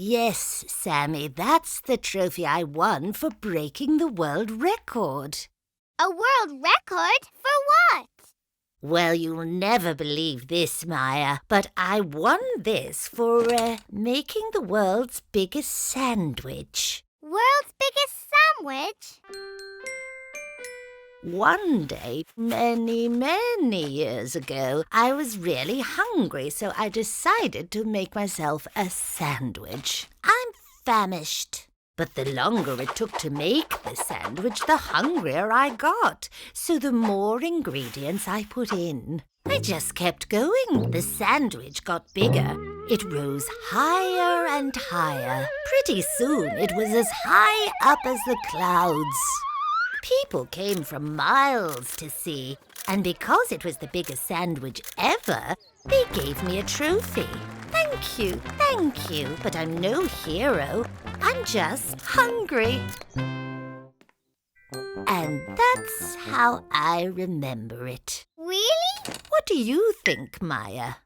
Yes, Sammy, that's the trophy I won for breaking the world record. A world record? For what? Well, you'll never believe this, Mya, but I won this for making the world's biggest sandwich. World's biggest sandwich? One day, many years ago, I was really hungry, so I decided to make myself a sandwich. I'm famished. But the longer it took to make the sandwich, the hungrier I got. So the more ingredients I put in. I just kept going. The sandwich got bigger. It rose higher and higher. Pretty soon it was as high up as the clouds. People came from miles to see, and because it was the biggest sandwich ever, they gave me a trophy. Thank you, but I'm no hero. I'm just hungry. And that's how I remember it. Really? What do you think, Mya?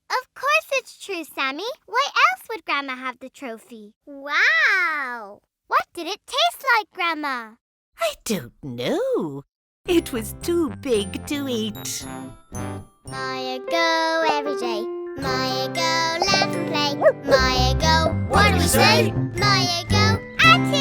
Of course it's true, Sammy. Why else would Grandma have the trophy? Wow! What did it taste like, Grandma? I don't know. It was too big to eat. Mya go every day. Mya go laugh and play. Mya go, what do we say? Mya go RTÉ